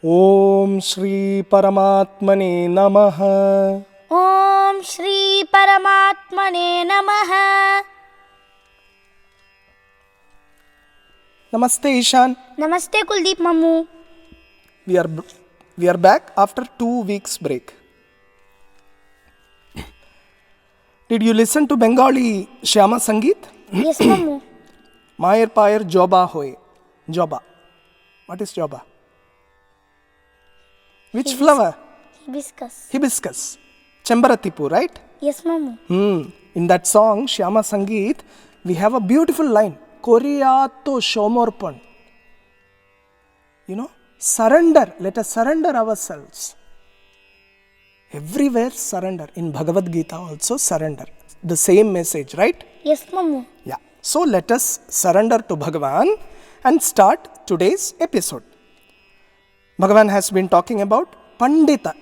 Om Shri Paramatmane Namaha. Om Shri Paramatmane Namaha. Namaste Ishaan. Namaste Kuldeep Mammu. We are back after 2 weeks break. Did you listen to Bengali Shyama Sangeet? Yes, Mammu. Mayer Payer Joba Hoy. Joba. What is Joba? Which flower? Hibiscus. Hibiscus. Chambaratipu, right? Yes, Mammu. In that song, Shyama Sangeet, we have a beautiful line. Koriyato Shomorpan. Surrender. Let us surrender ourselves. Everywhere surrender. In Bhagavad-Gītā also surrender. The same message, right? Yes, Mammu. Yeah. So let us surrender to Bhagavan and start today's episode. Bhagavan has been talking about Pandita,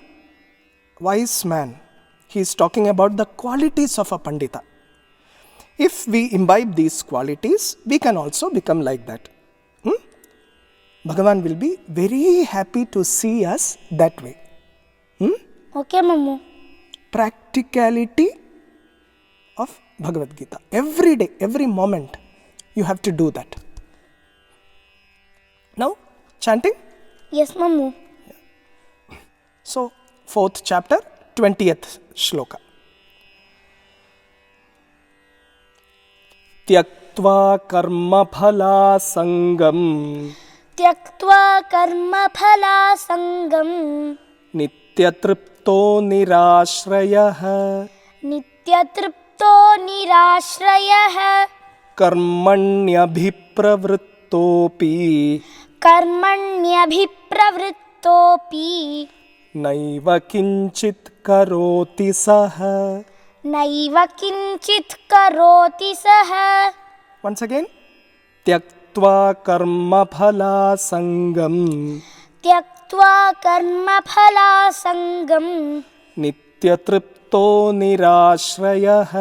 wise man. He is talking about the qualities of a Pandita. If we imbibe these qualities, we can also become like that. Bhagavan will be very happy to see us that way. Okay, Mammu. Practicality of Bhagavad Gita. Every day, every moment, you have to do that. Now, chanting. Yes, Mammu. So, 4th chapter, 20th shloka. Tyaktva karma phala sangam. Tyaktva karma phala sangam. Nityatripto nirashrayah. Nityatripto nirashrayah. Karmanyabhipravrittopi. Karmanyabhipravrittopi. Naiva kinchit karoti saha. Naiva kinchit karoti saha. Once again. Tyaktva karma phala sangam. Tyaktva karma phala sangam. Nityatripto nirashrayah.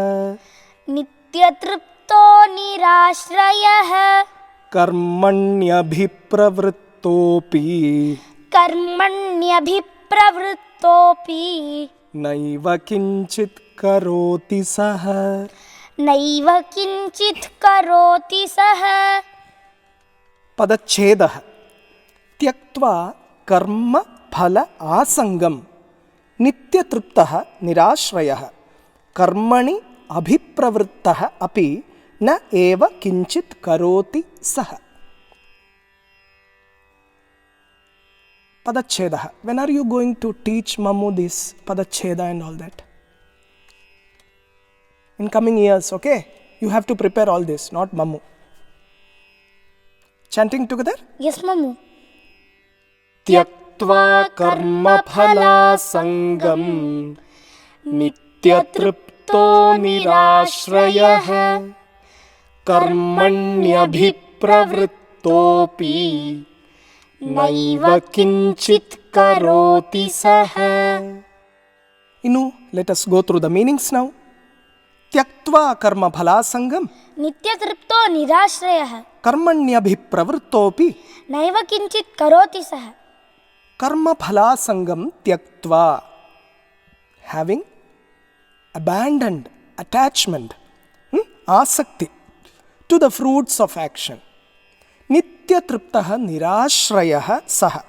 Nityatripto nirashrayah. Karmanyabhipravrittopi. Karmanyabhipravrittopi. Naiva kinchit karoti saha. Naiva kinchit karoti saha. Padachhedah. Tyaktva karma phala asangam. Nityatriptah nirashrayah. Karmani abhipravrittah api na eva kinchit karoti saha. Padachhedah. When are you going to teach Mammu this Padachheda and all that? In coming years, okay? You have to prepare all this, not Mammu. Chanting together? Yes, Mammu. Tyaktva karma phala sangam. Nityatripto nirashrayah. Karmanyabhipravrittopi. Naiva kinchit karoti saha. Let us go through the meanings now. Tyaktva karma phala sangam. Nityatripto nirashrayah. Karmanyabhipravrittopi. Naiva kinchit karoti saha. Karma phala sangam tyaktva. Having abandoned attachment, asakti, to the fruits of action. Nityatriptah nirashrayah saha.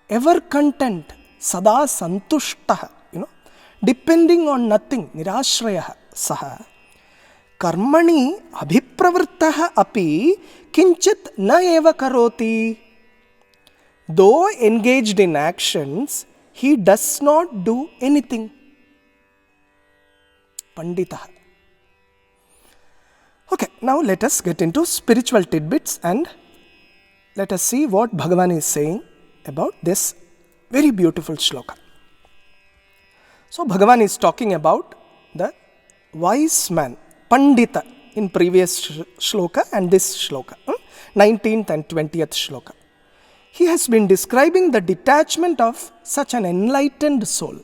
Ever content, sada santushtah, depending on nothing, nirashrayah saha. Karmani abhipravrittah api kinchit na eva karoti. Though engaged in actions, he does not do anything. Panditah. Okay, now let us get into spiritual tidbits and let us see what Bhagavan is saying about this very beautiful shloka. So, Bhagavan is talking about the wise man, Pandita, in previous shloka and this shloka, 19th and 20th shloka. He has been describing the detachment of such an enlightened soul.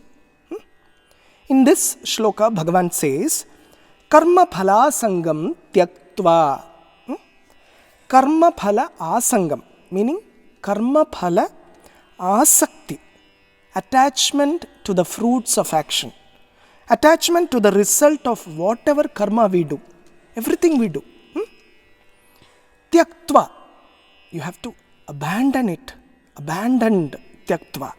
In this shloka, Bhagavan says, Karma phala sangam tyaktva. Karma phala asangam, meaning karma phala Asakti, attachment to the fruits of action, attachment to the result of whatever karma we do, everything we do. Tyaktva, you have to abandon it, abandoned tyaktva.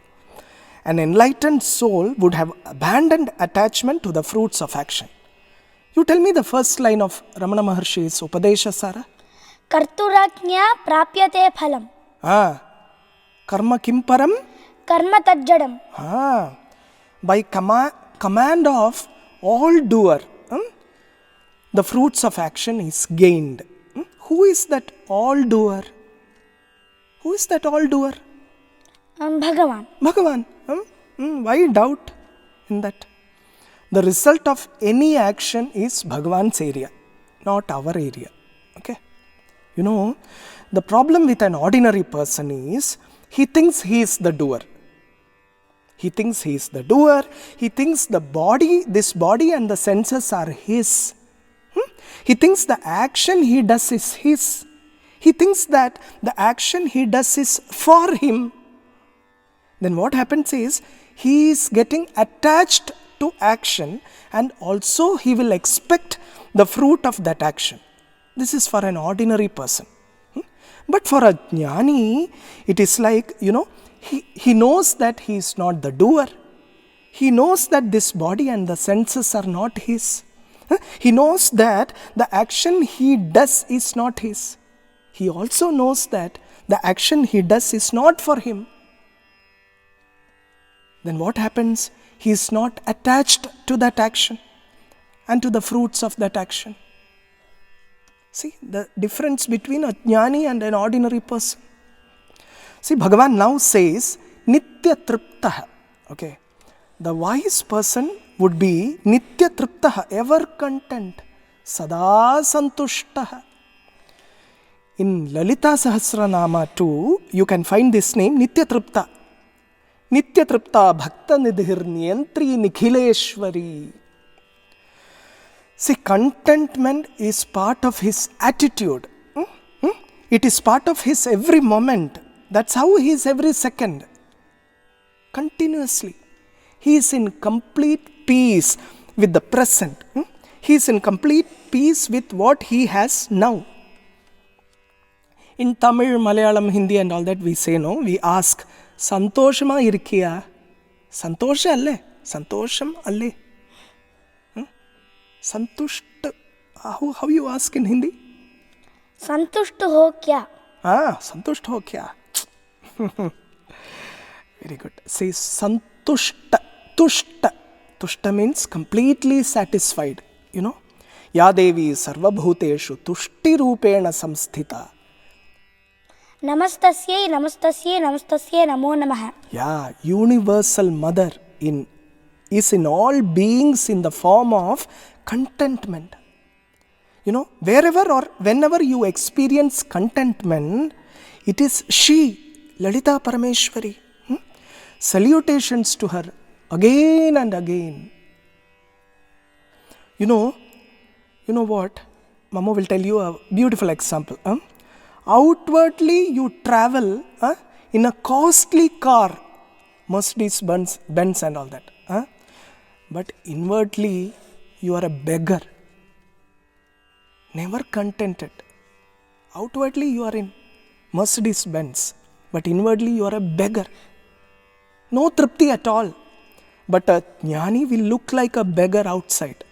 An enlightened soul would have abandoned attachment to the fruits of action. You tell me the first line of Ramana Maharshi's Upadesha Sara. कर्तुराज्ञा प्राप्यते फलम. Karma kimparam? कर्म तज्जडम. By command of all doer, the fruits of action is gained. Who is that all doer? Who is that all doer? Bhagavan. Bhagavan. Why doubt in that? The result of any action is Bhagavan's area, not our area. Okay? You know, the problem with an ordinary person is he thinks he is the doer. He thinks he is the doer. He thinks the body, this body and the senses are his. He thinks the action he does is his. He thinks that the action he does is for him. Then what happens is he is getting attached to action and also he will expect the fruit of that action. This is for an ordinary person. But for a jnani, it is like, he knows that he is not the doer. He knows that this body and the senses are not his. He knows that the action he does is not his. He also knows that the action he does is not for him. Then what happens? He is not attached to that action and to the fruits of that action. See the difference between a jnani and an ordinary person. See, Bhagavan now says, Nitya Triptaha. Okay. The wise person would be Nitya Triptaha, ever content, Sada Santushtaha. In Lalita Sahasranama too, you can find this name, Nitya Tripta. Nitya Tripta Bhakta Nidhir Niyantri Nikhileshwari. See, contentment is part of his attitude. It is part of his every moment. That's how he is every second. Continuously. He is in complete peace with the present. He is in complete peace with what he has now. In Tamil, Malayalam, Hindi and all that we say, no, we ask, Santoshama irkiya? Santosha alle? Santosham alle? Santushta. How you ask in Hindi? संतुष्ट हो क्या? Santusht ho kya? Very good. Say santushta. Tushta. Tushta means completely satisfied. Ya Devi sarvabhuteshu tushti rupena samsthita. नमस्तस्यै नमस्तस्यै नमस्तस्यै नमो नमः. Yeah, universal mother is in all beings in the form of contentment. Wherever or whenever you experience contentment, it is she, Lalita Parameshwari. Salutations to her again and again. You know what? Mama will tell you a beautiful example. Outwardly you travel in a costly car, Mercedes Benz and all that. But inwardly you are a beggar. Never contented. Outwardly you are in Mercedes Benz, but inwardly you are a beggar. No tripti at all. But a jnani will look like a beggar outside.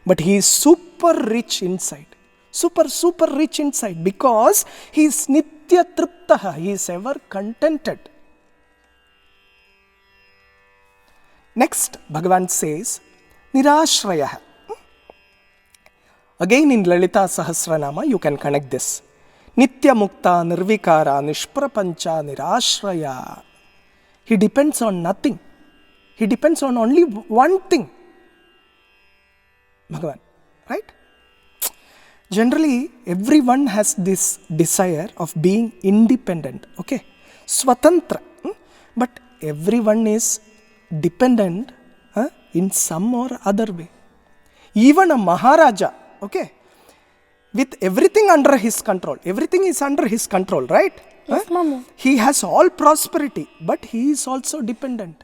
But he is super rich inside. Super rich inside because he is nitya triptaha. He is ever contented. Next, Bhagavan says, Nirashrayah. Again in Lalita Sahasranama, you can connect this. Nitya Mukta Nirvikara Nishprapancha Nirashraya. He depends on nothing. He depends on only one thing. Bhagavan. Right? Generally, everyone has this desire of being independent. Okay? Swatantra. But everyone is dependent in some or other way. Even a Maharaja, okay, with everything under his control. Everything is under his control, right? Yes, Mamu. He has all prosperity, but he is also dependent.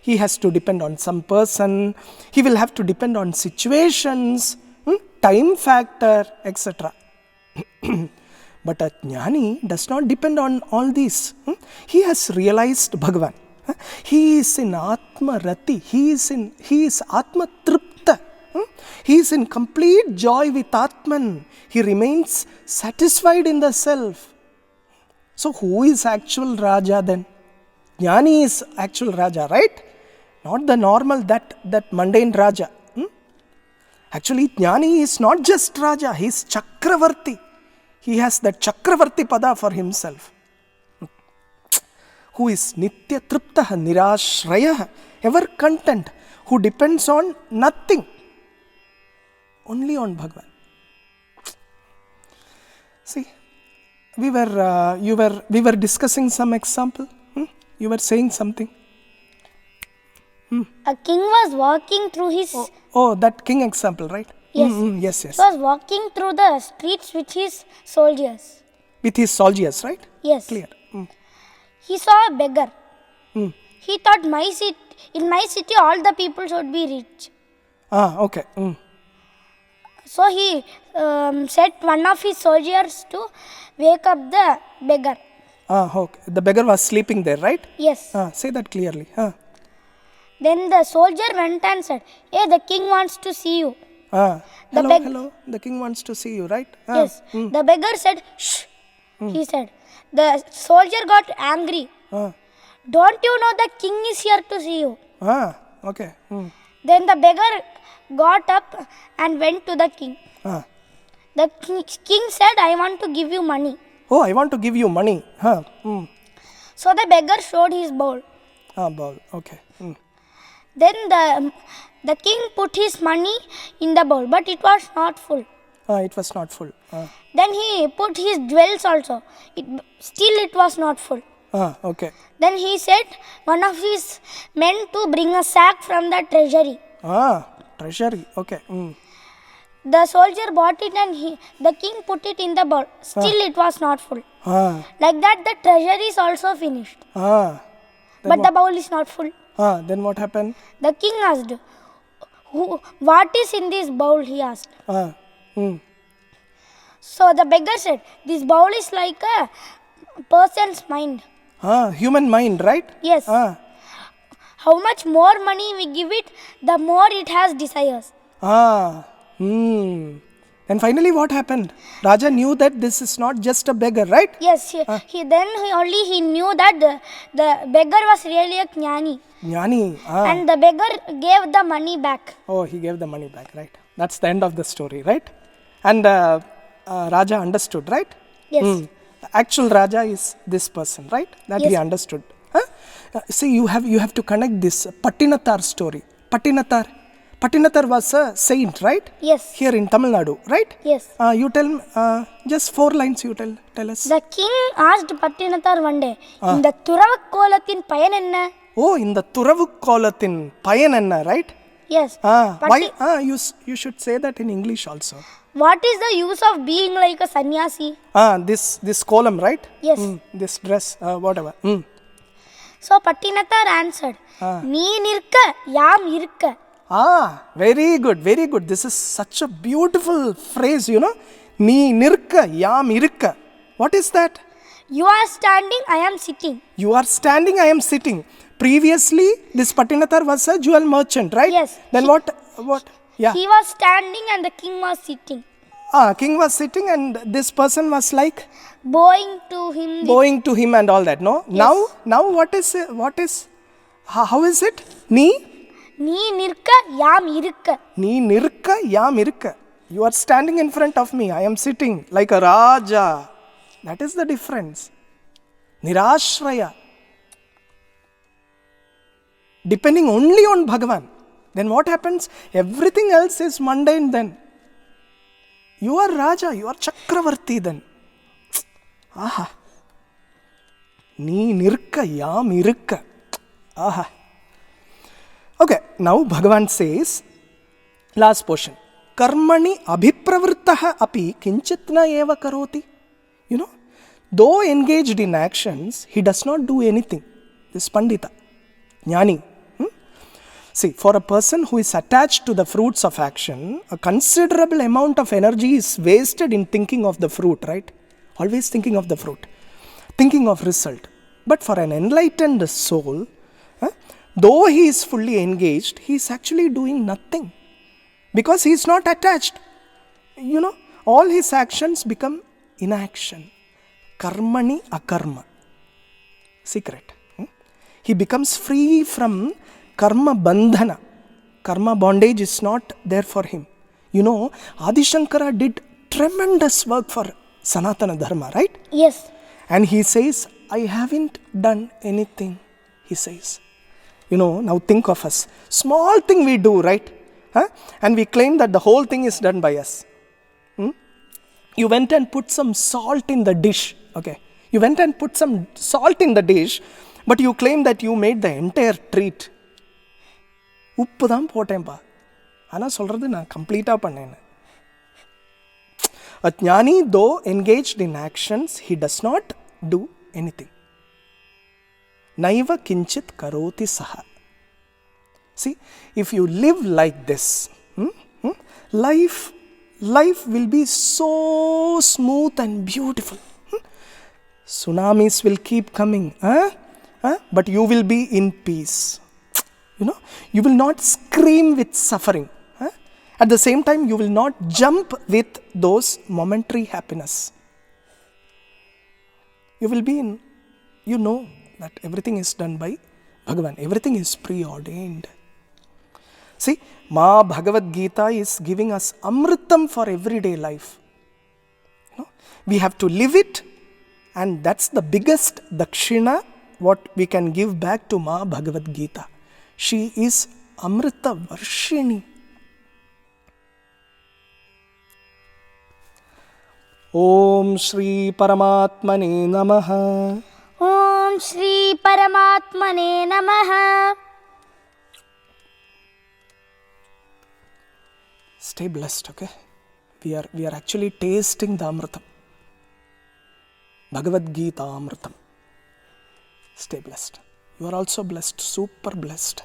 He has to depend on some person, he will have to depend on situations, time factor, etc. But a jnani does not depend on all these. He has realized Bhagavan. He is in Atma Rati. He is Atma Tripta. He is in complete joy with Atman. He remains satisfied in the self. So who is actual Raja then? Jnani is actual Raja, right? Not the normal, that mundane Raja. Actually, Jnani is not just Raja, he is Chakravarti. He has that Chakravarti pada for himself. Who is Nitya Triptaha Nirashrayah, ever content, who depends on nothing, only on Bhagavan. See, we were discussing some example. You were saying something. A king was walking through his... Oh, that king example, right? Yes. Yes. He was walking through the streets with his soldiers. With his soldiers, right? Yes. Clear. He saw a beggar. He thought in my city all the people should be rich. Okay. So he set one of his soldiers to wake up the beggar. Okay. The beggar was sleeping there, right? Yes. Say that clearly. Then the soldier went and said, "Hey, the king wants to see you." Hello. The king wants to see you, right? Yes. The beggar said, "Shh." He said. The soldier got angry. Don't you know the king is here to see you? Okay. Then the beggar got up and went to the king. The king said, "I want to give you money." Oh, I want to give you money. So the beggar showed his bowl. Bowl. Okay. Then the king put his money in the bowl, but it was not full. It was not full. Then he put his jewels also. Still it was not full. Okay. Then he said one of his men to bring a sack from the treasury. Treasury. Okay. The soldier bought it and the king put it in the bowl. Still it was not full. Like that the treasury is also finished. But the bowl is not full. Then what happened? The king asked, "What is in this bowl?" he asked. So the beggar said, "This bowl is like a person's mind." Human mind, right? Yes. How much more money we give it, the more it has desires. And finally what happened? Raja knew that this is not just a beggar, right? Yes. He knew that the beggar was really a jnani. And the beggar gave the money back. Oh, he gave the money back, right? That's the end of the story, right? And Raja understood, right? Yes. Actual Raja is this person, right? That Yes. he understood. See, you have to connect this Pattinathar story. Pattinathar was a saint, right? Yes. Here in Tamil Nadu, right? Yes. You tell just 4 lines. You tell us. The king asked Pattinathar one day, "இந்த துறவுக்கோலத்தின் பயன் என்ன?" Oh, in the துறவுக்கோலத்தின் பயன் என்ன, right? Yes. Why? You should say that in English also. What is the use of being like a sannyasi? This column, right? Yes. This dress, whatever. So Pattinathar answered, "நீ நிற்க யாம் இருக்க." Very good, very good. This is such a beautiful phrase, you know. நீ நிற்க யாம் இருக்க. What is that? You are standing, I am sitting. You are standing, I am sitting. Previously, this Pattinathar was a jewel merchant, right? Yes. Then what? Yeah. He was standing and the king was sitting. King was sitting and this person was like Bowing to him and all that, no? Yes. Now what is how is it? நீ நிற்க யாம் இருக்க. நீ நிற்க யாம் இருக்க. You are standing in front of me. I am sitting like a Raja. That is the difference. Nirashraya. Depending only on Bhagavan. Then what happens? Everything else is mundane then. You are Raja. You are Chakravarti then. நீ நிற்க யாம் இருக்க. Okay, now Bhagavan says, last portion, Karmani abhipravrittaha api kinchitna eva karoti. You know, though engaged in actions, he does not do anything. This Pandita, Jnani. See, for a person who is attached to the fruits of action, a considerable amount of energy is wasted in thinking of the fruit, right? Always thinking of the fruit, thinking of result. But for an enlightened soul, though he is fully engaged, he is actually doing nothing. Because he is not attached. All his actions become inaction. Karmani akarma. Secret. He becomes free from karma bandhana. Karma bondage is not there for him. Adi Shankara did tremendous work for Sanatana Dharma, right? Yes. And he says, I haven't done anything, he says. Now think of us. Small thing we do, right? And we claim that the whole thing is done by us. You went and put some salt in the dish. Okay. You went and put some salt in the dish, but you claim that you made the entire treat. உப்பு தான் போட்டேன்பா, ஆனால் சொல்கிறது நான் கம்ப்ளீட்டாக பண்ணேன். A jnani, though engaged in actions, he does not do anything. Naiva kinchit karoti saha. See, if you live like this, life will be so smooth and beautiful. Tsunamis will keep coming, but you will be in peace. You will not scream with suffering. At the same time, you will not jump with those momentary happiness. You will be in, that everything is done by Bhagavan. Everything is preordained. See, Bhagavad-Gītā is giving us amritam for everyday life. We have to live it, and that's the biggest dakshina what we can give back to Bhagavad-Gītā. She is Amrita Varshini. Om Shri Paramatmane Namaha. Om Shri Paramatmane Namaha. Stay blessed, okay? We are actually tasting the Amritam. Bhagavad-Gītā Amritam. Stay blessed. You are also blessed, super blessed.